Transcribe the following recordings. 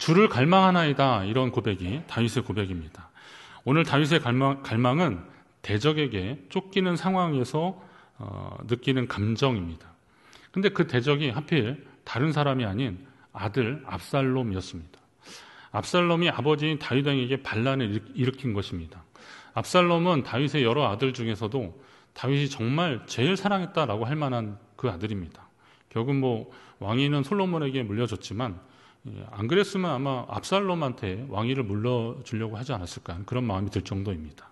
주를 갈망하나이다. 이런 고백이 다윗의 고백입니다. 오늘 다윗의 갈망은 대적에게 쫓기는 상황에서 느끼는 감정입니다. 근데 그 대적이 하필 다른 사람이 아닌 아들 압살롬이었습니다. 압살롬이 아버지인 다윗 왕에게 반란을 일으킨 것입니다. 압살롬은 다윗의 여러 아들 중에서도 다윗이 정말 제일 사랑했다라고 할 만한 그 아들입니다. 결국 왕위는 솔로몬에게 물려줬지만 안 그랬으면 아마 압살롬한테 왕위를 물려주려고 하지 않았을까 그런 마음이 들 정도입니다.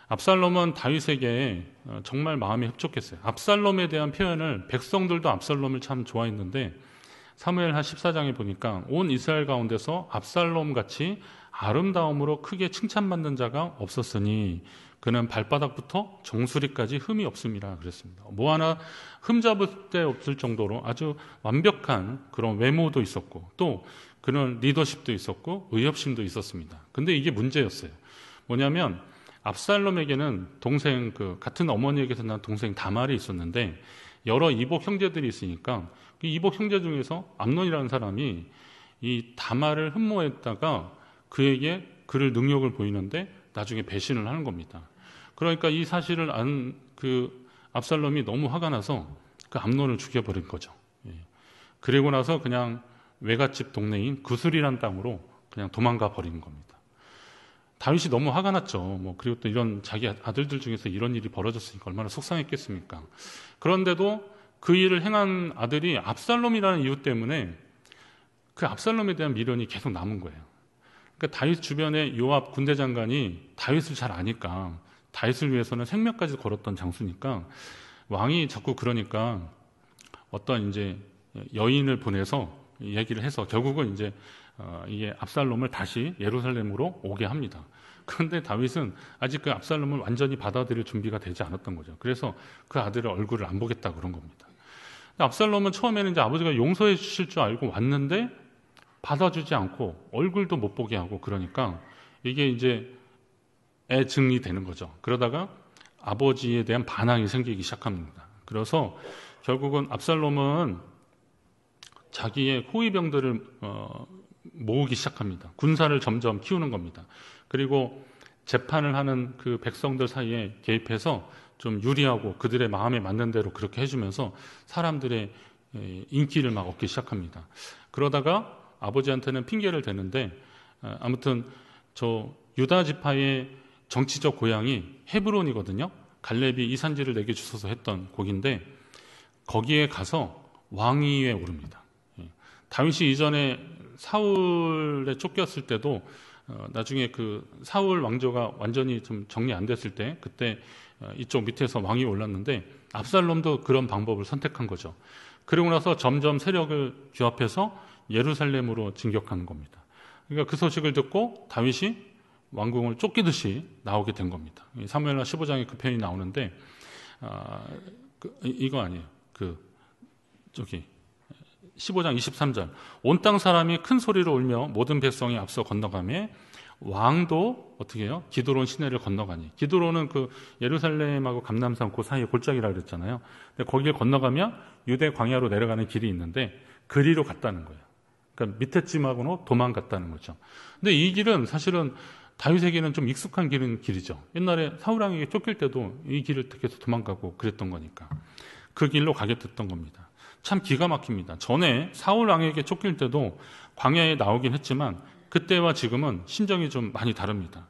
압살롬은 다윗에게 정말 마음이 흡족했어요. 압살롬에 대한 표현을 백성들도 압살롬을 참 좋아했는데 사무엘하 14장에 보니까 온 이스라엘 가운데서 압살롬같이 아름다움으로 크게 칭찬받는 자가 없었으니 그는 발바닥부터 정수리까지 흠이 없음이라 그랬습니다. 뭐 하나 흠잡을 데 없을 정도로 아주 완벽한 그런 외모도 있었고 또 그는 리더십도 있었고 의협심도 있었습니다. 근데 이게 문제였어요. 뭐냐면 압살롬에게는 동생 같은 어머니에게서 난 동생 다말이 있었는데 여러 이복 형제들이 있으니까 그 이복 형제 중에서 암논이라는 사람이 이 다말을 흠모했다가 그에게 그를 능력을 보이는데 나중에 배신을 하는 겁니다. 그러니까 이 사실을 안 압살롬이 너무 화가 나서 그 암논을 죽여버린 거죠. 그리고 나서 그냥 외갓집 동네인 구슬이란 땅으로 그냥 도망가 버린 겁니다. 다윗이 너무 화가 났죠. 그리고 또 이런 자기 아들들 중에서 이런 일이 벌어졌으니까 얼마나 속상했겠습니까. 그런데도 그 일을 행한 아들이 압살롬이라는 이유 때문에 그 압살롬에 대한 미련이 계속 남은 거예요. 그러니까 다윗 주변에 요압 군대 장관이 다윗을 잘 아니까 다윗을 위해서는 생명까지 걸었던 장수니까 왕이 자꾸 그러니까 어떤 이제 여인을 보내서 얘기를 해서 결국은 이제 이게 압살롬을 다시 예루살렘으로 오게 합니다. 그런데 다윗은 아직 그 압살롬을 완전히 받아들일 준비가 되지 않았던 거죠. 그래서 그 아들의 얼굴을 안 보겠다 그런 겁니다. 압살롬은 처음에는 이제 아버지가 용서해 주실 줄 알고 왔는데 받아주지 않고 얼굴도 못 보게 하고 그러니까 이게 이제 애증이 되는 거죠. 그러다가 아버지에 대한 반항이 생기기 시작합니다. 그래서 결국은 압살롬은 자기의 호위병들을 모으기 시작합니다. 군사를 점점 키우는 겁니다. 그리고 재판을 하는 그 백성들 사이에 개입해서 좀 유리하고 그들의 마음에 맞는 대로 그렇게 해주면서 사람들의 인기를 막 얻기 시작합니다. 그러다가 아버지한테는 핑계를 대는데 아무튼 저 유다 지파의 정치적 고향이 헤브론이거든요. 갈렙이 이 산지를 내게 주셔서 했던 곡인데 거기에 가서 왕위에 오릅니다. 다윗이 이전에 사울에 쫓겼을 때도 나중에 그 사울 왕조가 완전히 좀 정리 안 됐을 때 그때 이쪽 밑에서 왕이 올랐는데 압살롬도 그런 방법을 선택한 거죠. 그리고 나서 점점 세력을 규합해서 예루살렘으로 진격하는 겁니다. 그러니까 그 소식을 듣고 다윗이 왕궁을 쫓기듯이 나오게 된 겁니다. 사무엘하 15장에 그 표현이 나오는데 이거 아니에요. 15장 23절 온 땅 사람이 큰 소리로 울며 모든 백성이 앞서 건너가며 왕도 어떻게 해요? 기드론 시내를 건너가니 기드론은 그 예루살렘하고 감람산 그 사이에 골짜기라 그랬잖아요. 근데 거기를 건너가면 유대 광야로 내려가는 길이 있는데 그리로 갔다는 거예요. 그러니까 밑에 찜하고는 도망갔다는 거죠. 근데 이 길은 사실은 다윗에게는 좀 익숙한 길이죠. 옛날에 사울왕에게 쫓길 때도 이 길을 계속 도망가고 그랬던 거니까 그 길로 가게 됐던 겁니다. 참 기가 막힙니다. 전에 사울왕에게 쫓길 때도 광야에 나오긴 했지만 그때와 지금은 심정이 좀 많이 다릅니다.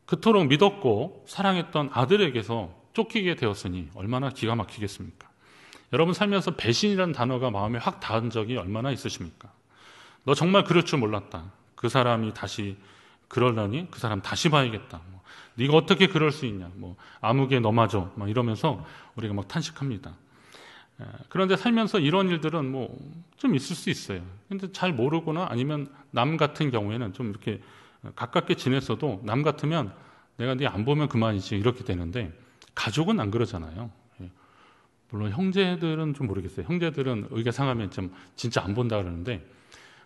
그토록 믿었고 사랑했던 아들에게서 쫓기게 되었으니 얼마나 기가 막히겠습니까? 여러분 살면서 배신이라는 단어가 마음에 확 닿은 적이 얼마나 있으십니까? 너 정말 그럴 줄 몰랐다. 그 사람이 다시 그러려니 그 사람 다시 봐야겠다. 네가 어떻게 그럴 수 있냐. 아무개 너마저 이러면서 우리가 막 탄식합니다. 그런데 살면서 이런 일들은 좀 있을 수 있어요. 근데 잘 모르거나 아니면 남 같은 경우에는 좀 이렇게 가깝게 지냈어도 남 같으면 내가 네 안 보면 그만이지 이렇게 되는데 가족은 안 그러잖아요. 물론 형제들은 좀 모르겠어요. 형제들은 의가 상하면 좀 진짜 안 본다 그러는데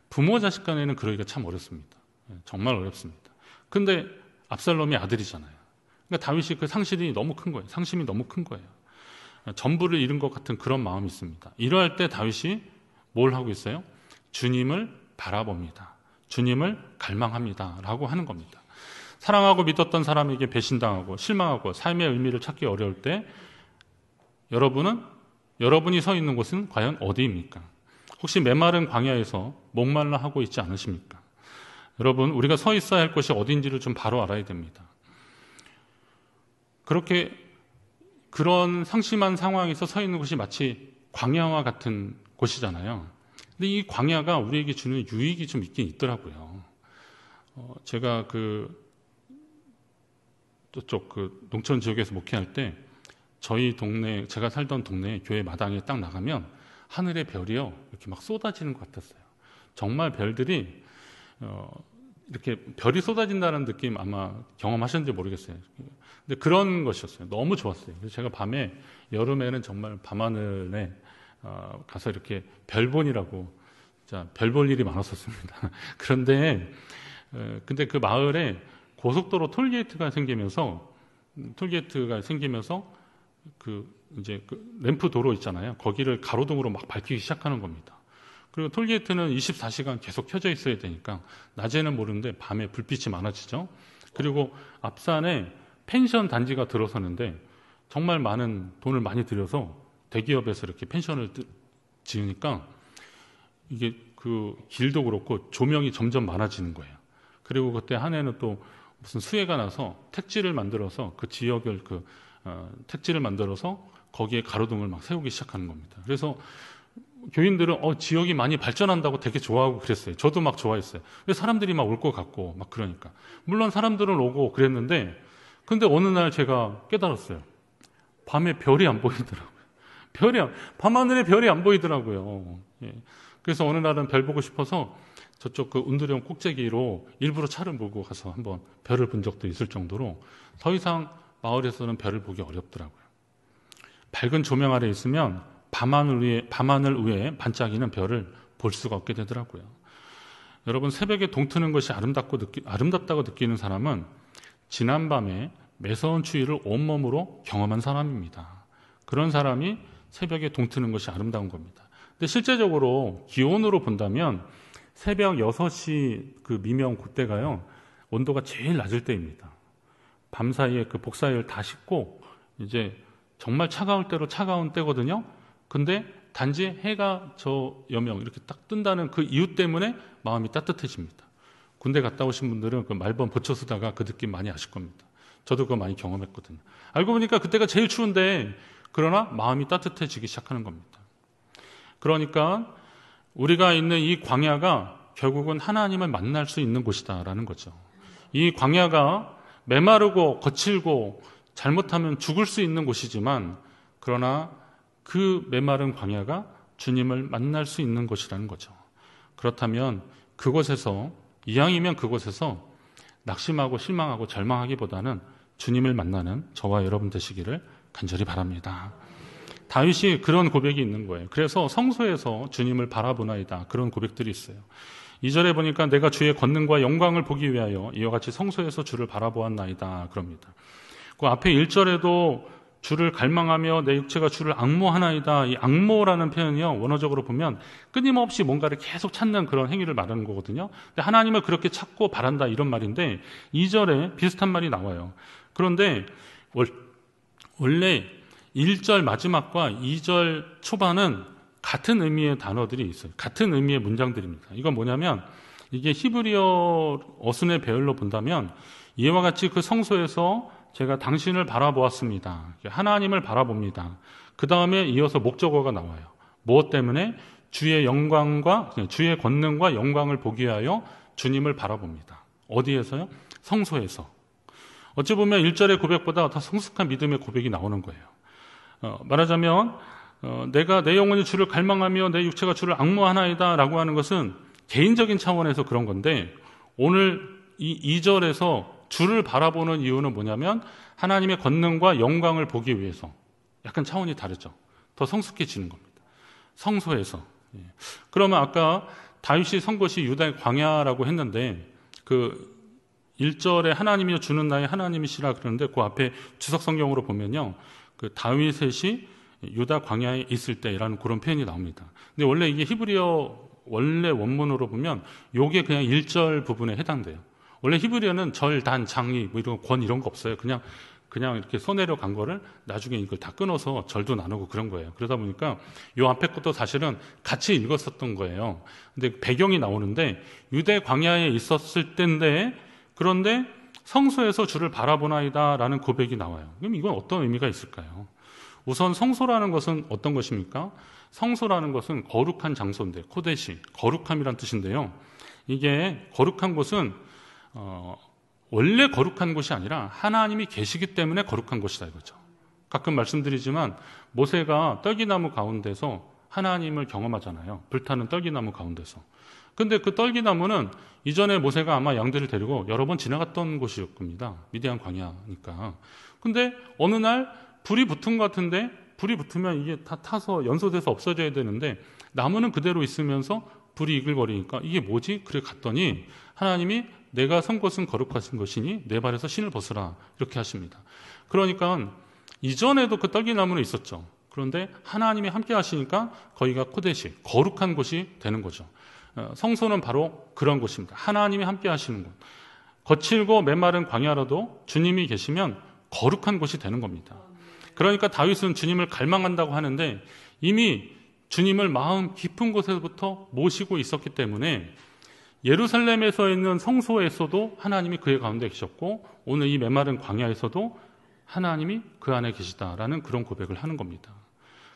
부모 자식 간에는 그러기가 참 어렵습니다. 정말 어렵습니다. 근데 압살롬이 아들이잖아요. 그러니까 다윗이 그 상실이 너무 큰 거예요. 상심이 너무 큰 거예요. 전부를 잃은 것 같은 그런 마음이 있습니다. 이러할 때 다윗이 뭘 하고 있어요? 주님을 바라봅니다. 주님을 갈망합니다. 라고 하는 겁니다. 사랑하고 믿었던 사람에게 배신당하고 실망하고 삶의 의미를 찾기 어려울 때 여러분이 서 있는 곳은 과연 어디입니까? 혹시 메마른 광야에서 목말라 하고 있지 않으십니까? 여러분, 우리가 서 있어야 할 곳이 어딘지를 좀 바로 알아야 됩니다. 그런 상심한 상황에서 서 있는 곳이 마치 광야와 같은 곳이잖아요. 근데 이 광야가 우리에게 주는 유익이 좀 있긴 있더라고요. 제가 저쪽 농촌 지역에서 목회할 때 저희 동네, 제가 살던 동네 교회 마당에 딱 나가면 하늘의 별이요, 이렇게 막 쏟아지는 것 같았어요. 정말 별들이, 이렇게 별이 쏟아진다는 느낌 아마 경험하셨는지 모르겠어요. 근데 그런 것이었어요. 너무 좋았어요. 그래서 제가 밤에, 여름에는 정말 밤하늘에 가서 이렇게 별본이라고, 별 볼 일이 많았었습니다. 그런데, 근데 그 마을에 고속도로 톨게이트가 생기면서 이제 램프 도로 있잖아요. 거기를 가로등으로 막 밝히기 시작하는 겁니다. 그리고 톨게이트는 24시간 계속 켜져 있어야 되니까 낮에는 모르는데 밤에 불빛이 많아지죠. 그리고 앞산에 펜션 단지가 들어서는데 정말 많은 돈을 많이 들여서 대기업에서 이렇게 펜션을 지으니까 이게 그 길도 그렇고 조명이 점점 많아지는 거예요. 그리고 그때 한 해는 또 무슨 수해가 나서 택지를 만들어서 그 지역을 택지를 만들어서 거기에 가로등을 막 세우기 시작하는 겁니다. 그래서 교인들은 지역이 많이 발전한다고 되게 좋아하고 그랬어요. 저도 막 좋아했어요. 왜 사람들이 막 올 것 같고 막 그러니까. 물론 사람들은 오고 그랬는데 근데 어느 날 제가 깨달았어요. 밤에 별이 안 보이더라고요. 밤하늘에 별이 안 보이더라고요. 예. 그래서 어느 날은 별 보고 싶어서 저쪽 운두령 꼭대기로 일부러 차를 몰고 가서 한번 별을 본 적도 있을 정도로 더 이상 마을에서는 별을 보기 어렵더라고요. 밝은 조명 아래 있으면 밤하늘 위에 반짝이는 별을 볼 수가 없게 되더라고요. 여러분, 새벽에 동트는 것이 아름답다고 느끼는 사람은 지난밤에 매서운 추위를 온몸으로 경험한 사람입니다. 그런 사람이 새벽에 동트는 것이 아름다운 겁니다. 근데 실제적으로 기온으로 본다면 새벽 6시 그 미명 그때가요, 온도가 제일 낮을 때입니다. 밤 사이에 그 복사열 다 씻고 이제 정말 차가울 때로 차가운 때거든요. 근데 단지 해가 저 여명 이렇게 딱 뜬다는 그 이유 때문에 마음이 따뜻해집니다. 군대 갔다 오신 분들은 그 말번 버쳐 쓰다가 그 느낌 많이 아실 겁니다. 저도 그거 많이 경험했거든요. 알고 보니까 그때가 제일 추운데 그러나 마음이 따뜻해지기 시작하는 겁니다. 그러니까 우리가 있는 이 광야가 결국은 하나님을 만날 수 있는 곳이다라는 거죠. 이 광야가 메마르고 거칠고 잘못하면 죽을 수 있는 곳이지만 그러나 그 메마른 광야가 주님을 만날 수 있는 곳이라는 거죠. 그렇다면 그곳에서, 이왕이면 그곳에서 낙심하고 실망하고 절망하기보다는 주님을 만나는 저와 여러분 되시기를 간절히 바랍니다. 다윗이 그런 고백이 있는 거예요. 그래서 성소에서 주님을 바라보나이다, 그런 고백들이 있어요. 2절에 보니까 내가 주의 권능과 영광을 보기 위하여 이와 같이 성소에서 주를 바라보았나이다, 그럽니다. 그 앞에 1절에도 주를 갈망하며 내 육체가 주를 앙모하나이다. 이 앙모라는 표현이요, 원어적으로 보면 끊임없이 뭔가를 계속 찾는 그런 행위를 말하는 거거든요. 근데 하나님을 그렇게 찾고 바란다, 이런 말인데 2절에 비슷한 말이 나와요. 그런데 원래 1절 마지막과 2절 초반은 같은 의미의 단어들이 있어요. 같은 의미의 문장들입니다. 이건 뭐냐면 이게 히브리어 어순의 배열로 본다면 이와 같이 그 성소에서 제가 당신을 바라보았습니다. 하나님을 바라봅니다. 그 다음에 이어서 목적어가 나와요. 무엇 때문에? 주의 권능과 영광을 보기 위하여 주님을 바라봅니다. 어디에서요? 성소에서. 어찌 보면 1절의 고백보다 더 성숙한 믿음의 고백이 나오는 거예요. 말하자면 내가 내 영혼이 주를 갈망하며 내 육체가 주를 앙모하나이다 라고 하는 것은 개인적인 차원에서 그런 건데, 오늘 이 2절에서 주를 바라보는 이유는 뭐냐면 하나님의 권능과 영광을 보기 위해서. 약간 차원이 다르죠. 더 성숙해지는 겁니다. 성소에서. 그러면 아까 다윗이 선 곳이 유다의 광야라고 했는데 그 1절에 하나님이여 주는 나의 하나님이시라 그러는데 그 앞에 주석 성경으로 보면요, 그 다윗의 시 유다 광야에 있을 때라는 그런 표현이 나옵니다. 근데 원래 이게 히브리어 원래 원문으로 보면 요게 그냥 1절 부분에 해당돼요. 원래 히브리어는 절, 단, 장이 뭐 이런 권 이런 거 없어요. 그냥 이렇게 써내려 간 거를 나중에 이걸 다 끊어서 절도 나누고 그런 거예요. 그러다 보니까 요 앞에 것도 사실은 같이 읽었었던 거예요. 근데 배경이 나오는데 유대 광야에 있었을 때인데 그런데 성소에서 주를 바라보나이다라는 고백이 나와요. 그럼 이건 어떤 의미가 있을까요? 우선 성소라는 것은 어떤 것입니까? 성소라는 것은 거룩한 장소인데 코데시, 거룩함이란 뜻인데요. 이게 거룩한 곳은 원래 거룩한 곳이 아니라 하나님이 계시기 때문에 거룩한 곳이다 이거죠. 가끔 말씀드리지만 모세가 떨기나무 가운데서 하나님을 경험하잖아요. 불타는 떨기나무 가운데서. 근데 그 떨기나무는 이전에 모세가 아마 양들을 데리고 여러 번 지나갔던 곳이었 겁니다. 미디안 광야니까. 근데 어느 날 불이 붙은 것 같은데 불이 붙으면 이게 다 타서 연소돼서 없어져야 되는데 나무는 그대로 있으면서 불이 이글거리니까 이게 뭐지? 그래 갔더니 하나님이 내가 선 곳은 거룩하신 것이니 내 발에서 신을 벗으라 이렇게 하십니다. 그러니까 이전에도 그 떨기나무는 있었죠. 그런데 하나님이 함께 하시니까 거기가 코데시, 거룩한 곳이 되는 거죠. 성소는 바로 그런 곳입니다. 하나님이 함께 하시는 곳. 거칠고 메마른 광야라도 주님이 계시면 거룩한 곳이 되는 겁니다. 그러니까 다윗은 주님을 갈망한다고 하는데 이미 주님을 마음 깊은 곳에서부터 모시고 있었기 때문에 예루살렘에서 있는 성소에서도 하나님이 그의 가운데 계셨고 오늘 이 메마른 광야에서도 하나님이 그 안에 계시다라는 그런 고백을 하는 겁니다.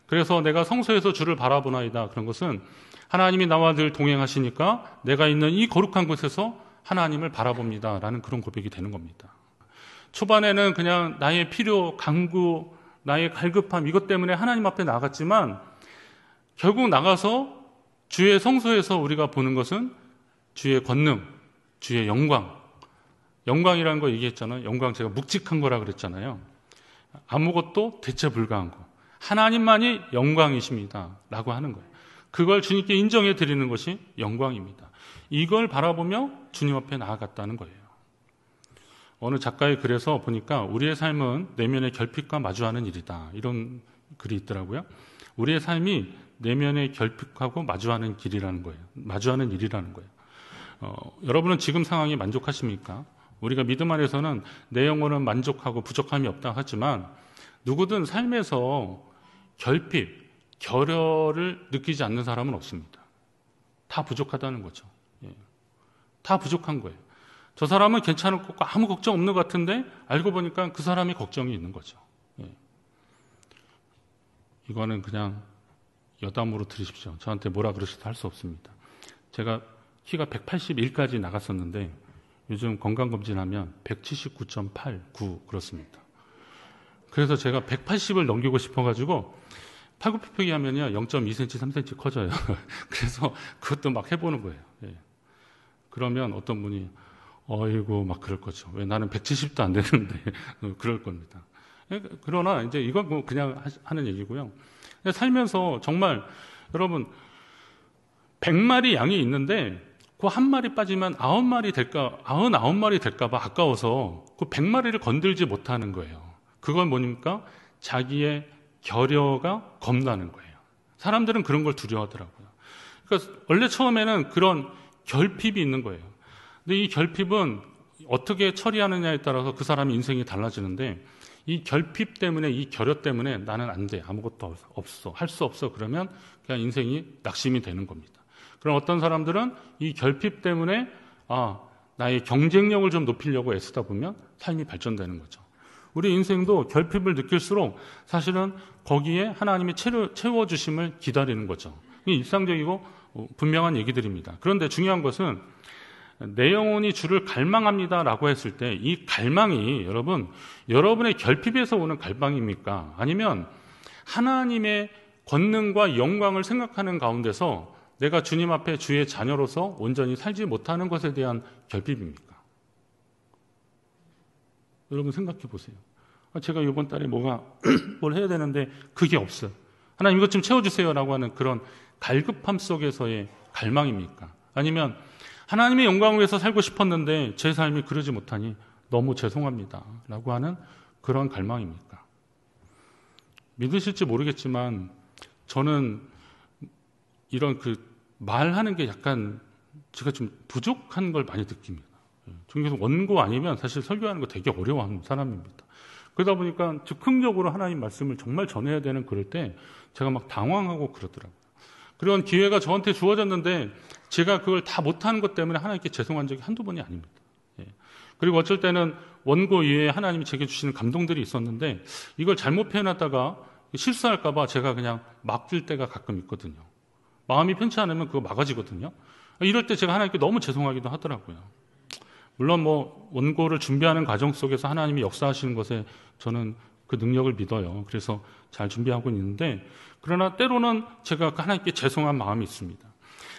그래서 내가 성소에서 주를 바라보나이다. 그런 것은 하나님이 나와 늘 동행하시니까 내가 있는 이 거룩한 곳에서 하나님을 바라봅니다. 라는 그런 고백이 되는 겁니다. 초반에는 그냥 나의 필요, 강구, 나의 갈급함 이것 때문에 하나님 앞에 나갔지만 결국 나가서 주의 성소에서 우리가 보는 것은 주의 권능, 주의 영광. 영광이라는 거 얘기했잖아요. 영광 제가 묵직한 거라 그랬잖아요. 아무것도 대체 불가한 거. 하나님만이 영광이십니다. 라고 하는 거예요. 그걸 주님께 인정해 드리는 것이 영광입니다. 이걸 바라보며 주님 앞에 나아갔다는 거예요. 어느 작가의 글에서 보니까 우리의 삶은 내면의 결핍과 마주하는 일이다. 이런 글이 있더라고요. 우리의 삶이 내면의 결핍하고 마주하는 길이라는 거예요. 마주하는 일이라는 거예요. 여러분은 지금 상황이 만족하십니까? 우리가 믿음 안에서는 내 영혼은 만족하고 부족함이 없다 하지만 누구든 삶에서 결핍, 결여를 느끼지 않는 사람은 없습니다. 다 부족하다는 거죠. 다 부족한 거예요. 저 사람은 괜찮을 것 같고 아무 걱정 없는 것 같은데 알고 보니까 그 사람이 걱정이 있는 거죠. 이거는 그냥 여담으로 들으십시오. 저한테 뭐라 그러셔도 할 수 없습니다. 제가 키가 181까지 나갔었는데 요즘 건강검진하면 179.8, 9 그렇습니다. 그래서 제가 180을 넘기고 싶어가지고 팔굽혀펴기 하면요 0.2cm, 3cm 커져요. 그래서 그것도 막 해보는 거예요. 그러면 어떤 분이 어이구 막 그럴 거죠. 왜 나는 170도 안 되는데 그럴 겁니다. 그러나 이제 이건 뭐 그냥 하는 얘기고요. 살면서 정말 여러분 100마리 양이 있는데 그 한 마리 빠지면 9마리 될까, 99마리 될까봐 아까워서 그 100마리를 건들지 못하는 거예요. 그건 뭐입니까? 자기의 결여가 겁나는 거예요. 사람들은 그런 걸 두려워하더라고요. 그러니까 원래 처음에는 그런 결핍이 있는 거예요. 근데 이 결핍은 어떻게 처리하느냐에 따라서 그 사람의 인생이 달라지는데 이 결핍 때문에, 이 결여 때문에 나는 안 돼. 아무것도 없어. 할 수 없어. 그러면 그냥 인생이 낙심이 되는 겁니다. 그럼 어떤 사람들은 이 결핍 때문에 나의 경쟁력을 좀 높이려고 애쓰다 보면 삶이 발전되는 거죠. 우리 인생도 결핍을 느낄수록 사실은 거기에 하나님이 채워주심을 기다리는 거죠. 이 일상적이고 분명한 얘기들입니다. 그런데 중요한 것은 내 영혼이 주를 갈망합니다라고 했을 때 이 갈망이 여러분의 결핍에서 오는 갈망입니까? 아니면 하나님의 권능과 영광을 생각하는 가운데서 내가 주님 앞에 주의 자녀로서 온전히 살지 못하는 것에 대한 결핍입니까? 여러분 생각해 보세요. 제가 이번 달에 뭘 해야 되는데 그게 없어요. 하나님 이것 좀 채워주세요라고 하는 그런 갈급함 속에서의 갈망입니까? 아니면 하나님의 영광을 위해서 살고 싶었는데 제 삶이 그러지 못하니 너무 죄송합니다 라고 하는 그런 갈망입니까? 믿으실지 모르겠지만 저는 이런 말하는 게 약간 제가 좀 부족한 걸 많이 느낍니다. 저는 원고 아니면 사실 설교하는 거 되게 어려워하는 사람입니다. 그러다 보니까 즉흥적으로 하나님 말씀을 정말 전해야 되는 그럴 때 제가 막 당황하고 그러더라고요. 그런 기회가 저한테 주어졌는데 제가 그걸 다 못하는 것 때문에 하나님께 죄송한 적이 한두 번이 아닙니다. 그리고 어쩔 때는 원고 이외에 하나님이 제게 주시는 감동들이 있었는데 이걸 잘못 표현하다가 실수할까 봐 제가 그냥 막질 때가 가끔 있거든요. 마음이 편치 않으면 그거 막아지거든요. 이럴 때 제가 하나님께 너무 죄송하기도 하더라고요. 물론 원고를 준비하는 과정 속에서 하나님이 역사하시는 것에 저는 그 능력을 믿어요. 그래서 잘 준비하고 있는데, 그러나 때로는 제가 하나님께 죄송한 마음이 있습니다.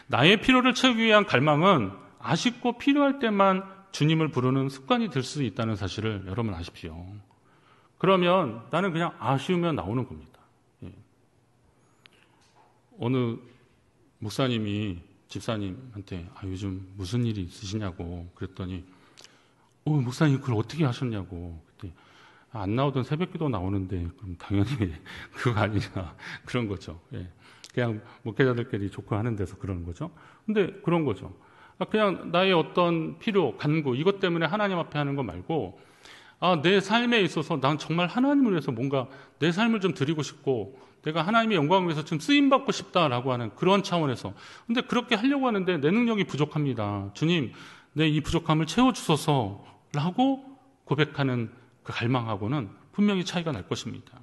나의 필요를 채우기 위한 갈망은 아쉽고 필요할 때만 주님을 부르는 습관이 될 수 있다는 사실을 여러분 아십시오. 그러면 나는 그냥 아쉬우면 나오는 겁니다. 어느 목사님이 집사님한테 요즘 무슨 일이 있으시냐고 그랬더니 목사님 그걸 어떻게 하셨냐고. 그때 안 나오던 새벽기도 나오는데 그럼 당연히 그거 아니냐 그런 거죠. 그냥 목회자들끼리 좋고 하는 데서 그러는 거죠. 근데 그런 거죠. 그냥 나의 어떤 필요, 간구 이것 때문에 하나님 앞에 하는 거 말고 내 삶에 있어서 난 정말 하나님을 위해서 뭔가 내 삶을 좀 드리고 싶고 내가 하나님의 영광을 위해서 좀 쓰임받고 싶다라고 하는 그런 차원에서. 근데 그렇게 하려고 하는데 내 능력이 부족합니다. 주님, 내 이 부족함을 채워주소서라고 고백하는 그 갈망하고는 분명히 차이가 날 것입니다.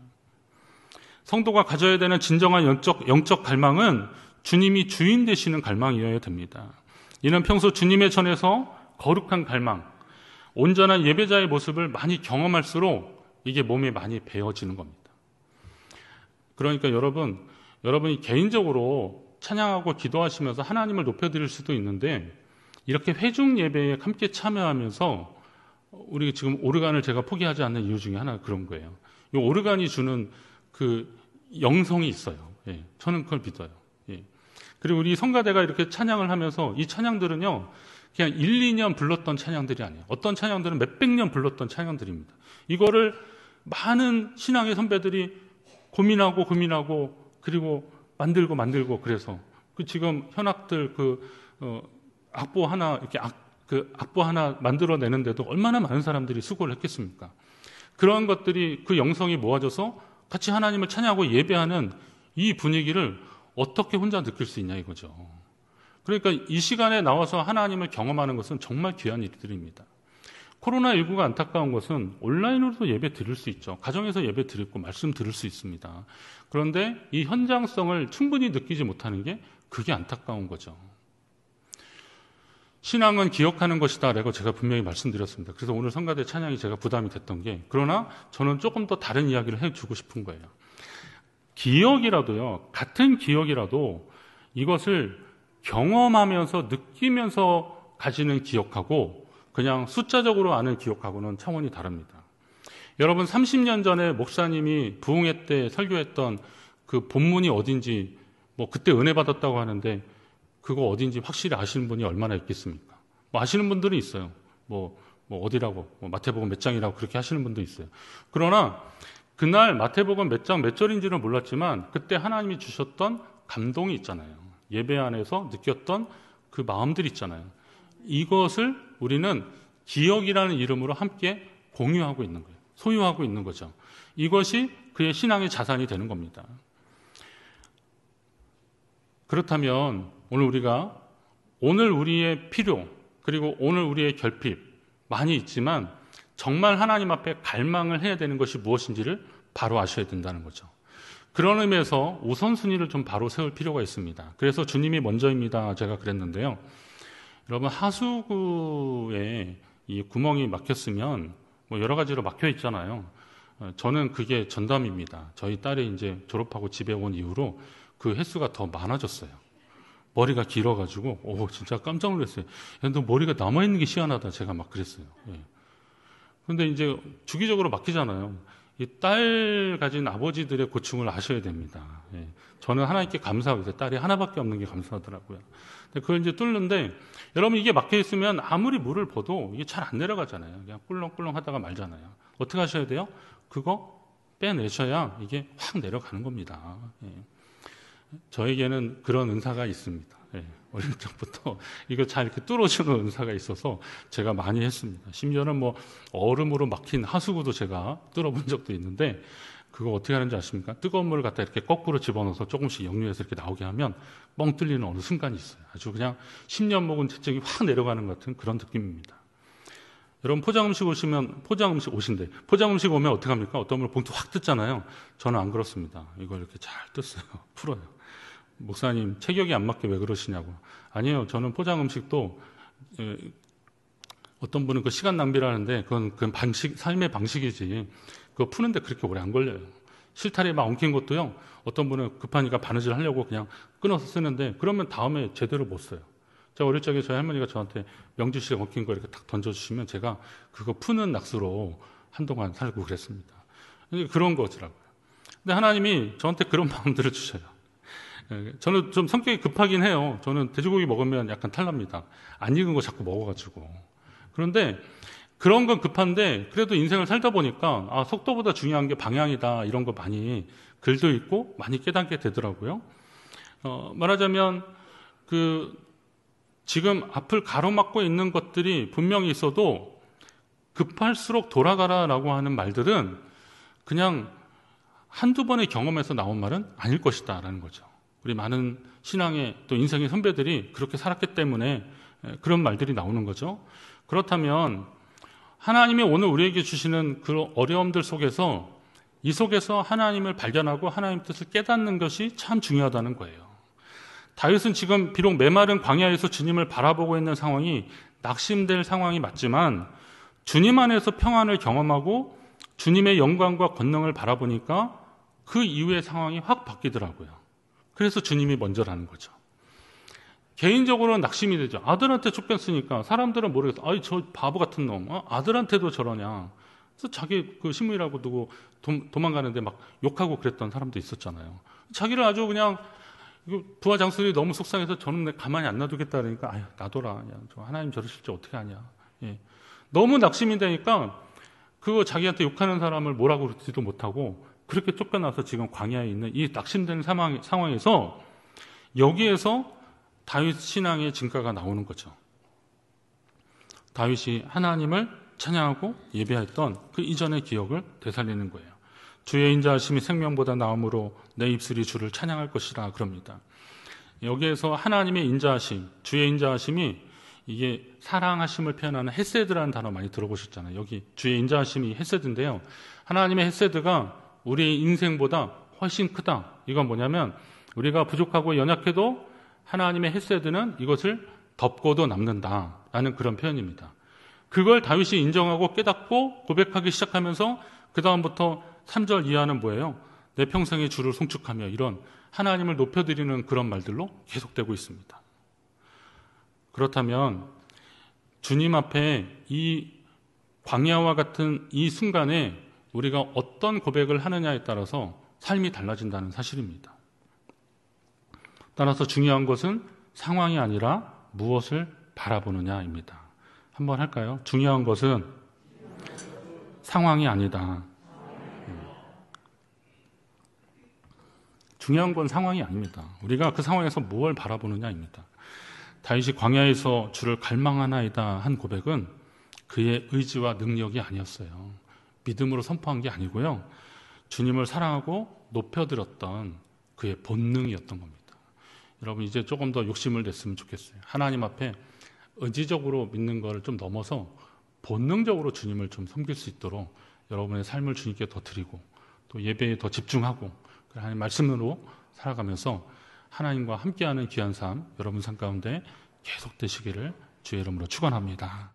성도가 가져야 되는 진정한 영적 갈망은 주님이 주인 되시는 갈망이어야 됩니다. 이는 평소 주님의 전에서 거룩한 갈망, 온전한 예배자의 모습을 많이 경험할수록 이게 몸에 많이 배어지는 겁니다. 그러니까 여러분이 개인적으로 찬양하고 기도하시면서 하나님을 높여드릴 수도 있는데 이렇게 회중 예배에 함께 참여하면서 우리 지금 오르간을 제가 포기하지 않는 이유 중에 하나가 그런 거예요. 이 오르간이 주는 그 영성이 있어요. 저는 그걸 믿어요. 그리고 우리 성가대가 이렇게 찬양을 하면서 이 찬양들은요, 그냥 1, 2년 불렀던 찬양들이 아니에요. 어떤 찬양들은 몇백 년 불렀던 찬양들입니다. 이거를 많은 신앙의 선배들이 고민하고 그리고 만들고 그래서 지금 현악들 악보 하나 이렇게 악보 하나 만들어내는데도 얼마나 많은 사람들이 수고를 했겠습니까? 그런 것들이 그 영성이 모아져서 같이 하나님을 찬양하고 예배하는 이 분위기를 어떻게 혼자 느낄 수 있냐 이거죠. 그러니까 이 시간에 나와서 하나님을 경험하는 것은 정말 귀한 일들입니다. 코로나19가 안타까운 것은 온라인으로도 예배 드릴 수 있죠. 가정에서 예배 드리고 말씀 들을 수 있습니다. 그런데 이 현장성을 충분히 느끼지 못하는 게 그게 안타까운 거죠. 신앙은 기억하는 것이다 라고 제가 분명히 말씀드렸습니다. 그래서 오늘 성가대 찬양이 제가 부담이 됐던 게, 그러나 저는 조금 더 다른 이야기를 해주고 싶은 거예요. 기억이라도요, 같은 기억이라도 이것을 경험하면서 느끼면서 가지는 기억하고 그냥 숫자적으로 아는 기억하고는 차원이 다릅니다. 여러분 30년 전에 목사님이 부흥회 때 설교했던 그 본문이 어딘지 그때 은혜 받았다고 하는데 그거 어딘지 확실히 아시는 분이 얼마나 있겠습니까? 아시는 분들은 있어요. 어디라고 마태복음 몇 장이라고 그렇게 하시는 분도 있어요. 그러나 그날 마태복음 몇 장 몇 절인지는 몰랐지만 그때 하나님이 주셨던 감동이 있잖아요. 예배 안에서 느꼈던 그 마음들이 있잖아요. 이것을 우리는 기억이라는 이름으로 함께 공유하고 있는 거예요. 소유하고 있는 거죠. 이것이 그의 신앙의 자산이 되는 겁니다. 그렇다면 오늘 우리의 필요, 그리고 오늘 우리의 결핍 많이 있지만 정말 하나님 앞에 갈망을 해야 되는 것이 무엇인지를 바로 아셔야 된다는 거죠. 그런 의미에서 우선순위를 좀 바로 세울 필요가 있습니다. 그래서 주님이 먼저입니다. 제가 그랬는데요. 여러분 하수구에 이 구멍이 막혔으면 여러 가지로 막혀 있잖아요. 저는 그게 전담입니다. 저희 딸이 이제 졸업하고 집에 온 이후로 그 횟수가 더 많아졌어요. 머리가 길어가지고 진짜 깜짝 놀랐어요. 야, 너 머리가 남아있는 게 희한하다. 제가 막 그랬어요. 그런데 이제 주기적으로 막히잖아요. 이 딸 가진 아버지들의 고충을 아셔야 됩니다. 저는 하나님께 감사하고 있어요. 딸이 하나밖에 없는 게 감사하더라고요. 근데 그걸 이제 뚫는데 여러분 이게 막혀 있으면 아무리 물을 부어도 이게 잘 안 내려가잖아요. 그냥 꿀렁꿀렁 하다가 말잖아요. 어떻게 하셔야 돼요? 그거 빼내셔야 이게 확 내려가는 겁니다. 저에게는 그런 은사가 있습니다. 어릴 적부터 이거 잘 이렇게 뚫어주는 은사가 있어서 제가 많이 했습니다. 심지어는 뭐 얼음으로 막힌 하수구도 제가 뚫어본 적도 있는데, 그거 어떻게 하는지 아십니까? 뜨거운 물을 갖다 이렇게 거꾸로 집어넣어서 조금씩 역류해서 이렇게 나오게 하면 뻥 뚫리는 어느 순간이 있어요. 아주 그냥 10년 먹은 채찍이 확 내려가는 것 같은 그런 느낌입니다. 여러분 포장음식 오시면, 포장음식 오면 어떻게 합니까? 어떤 분은 봉투 확 뜯잖아요. 저는 안 그렇습니다. 이걸 이렇게 잘 뜯어요. 풀어요. 목사님 체격이 안 맞게 왜 그러시냐고. 아니에요. 저는 포장음식도 어떤 분은 그 시간 낭비라는데 그건 방식, 삶의 방식이지 그거 푸는데 그렇게 오래 안 걸려요. 실타래 막 엉킨 것도요, 어떤 분은 급하니까 바느질 하려고 그냥 끊어서 쓰는데 그러면 다음에 제대로 못 써요. 제가 어릴 적에 저희 할머니가 저한테 명주실에 엉킨 거 이렇게 탁 던져주시면 제가 그거 푸는 낚시로 한동안 살고 그랬습니다. 그런 거더라고요. 근데 하나님이 저한테 그런 마음들을 주셔요. 저는 좀 성격이 급하긴 해요. 저는 돼지고기 먹으면 약간 탈납니다. 안 익은 거 자꾸 먹어가지고. 그런데 그런 건 급한데 그래도 인생을 살다 보니까 속도보다 중요한 게 방향이다, 이런 거 많이 글도 읽고 많이 깨닫게 되더라고요. 말하자면 지금 앞을 가로막고 있는 것들이 분명히 있어도 급할수록 돌아가라라고 하는 말들은 그냥 한두 번의 경험에서 나온 말은 아닐 것이다 라는 거죠. 우리 많은 신앙의 또 인생의 선배들이 그렇게 살았기 때문에 그런 말들이 나오는 거죠. 그렇다면 하나님이 오늘 우리에게 주시는 그 어려움들 속에서, 이 속에서 하나님을 발견하고 하나님 뜻을 깨닫는 것이 참 중요하다는 거예요. 다윗은 지금 비록 메마른 광야에서 주님을 바라보고 있는 상황이 낙심될 상황이 맞지만 주님 안에서 평안을 경험하고 주님의 영광과 권능을 바라보니까 그 이후의 상황이 확 바뀌더라고요. 그래서 주님이 먼저라는 거죠. 개인적으로는 낙심이 되죠. 아들한테 쫓겼으니까 사람들은 모르겠어. 저 바보 같은 놈, 아들한테도 저러냐. 그래서 자기 그 신문이라고 두고 도망가는데 막 욕하고 그랬던 사람도 있었잖아요. 자기를 아주 그냥 부하 장수들이 너무 속상해서 저는 가만히 안 놔두겠다 그러니까 놔둬라. 저 하나님 저러실지 어떻게 하냐. 너무 낙심이 되니까 그거 자기한테 욕하는 사람을 뭐라고 그러지도 못하고 그렇게 쫓겨나서 지금 광야에 있는 이 낙심된 상황에서 여기에서 다윗 신앙의 진가가 나오는 거죠. 다윗이 하나님을 찬양하고 예배했던 그 이전의 기억을 되살리는 거예요. 주의 인자하심이 생명보다 나음으로 내 입술이 주를 찬양할 것이라 그럽니다. 여기에서 하나님의 인자하심, 주의 인자하심이 이게 사랑하심을 표현하는 헤세드라는 단어 많이 들어보셨잖아요. 여기 주의 인자하심이 헤세드인데요. 하나님의 헤세드가 우리의 인생보다 훨씬 크다. 이건 뭐냐면 우리가 부족하고 연약해도 하나님의 헤세드는 이것을 덮고도 남는다라는 그런 표현입니다. 그걸 다윗이 인정하고 깨닫고 고백하기 시작하면서 그 다음부터 3절 이하는 뭐예요? 내 평생의 주를 송축하며, 이런 하나님을 높여드리는 그런 말들로 계속되고 있습니다. 그렇다면 주님 앞에 이 광야와 같은 이 순간에 우리가 어떤 고백을 하느냐에 따라서 삶이 달라진다는 사실입니다. 따라서 중요한 것은 상황이 아니라 무엇을 바라보느냐입니다. 한번 할까요? 중요한 것은 상황이 아니다. 중요한 건 상황이 아닙니다. 우리가 그 상황에서 무엇을 바라보느냐입니다. 다윗이 광야에서 주를 갈망하나이다 한 고백은 그의 의지와 능력이 아니었어요. 믿음으로 선포한 게 아니고요. 주님을 사랑하고 높여들었던 그의 본능이었던 겁니다. 여러분 이제 조금 더 욕심을 냈으면 좋겠어요. 하나님 앞에 의지적으로 믿는 것을 좀 넘어서 본능적으로 주님을 좀 섬길 수 있도록 여러분의 삶을 주님께 더 드리고 또 예배에 더 집중하고 하나님 말씀으로 살아가면서 하나님과 함께하는 귀한 삶, 여러분 삶 가운데 계속되시기를 주의 이름으로 축원합니다.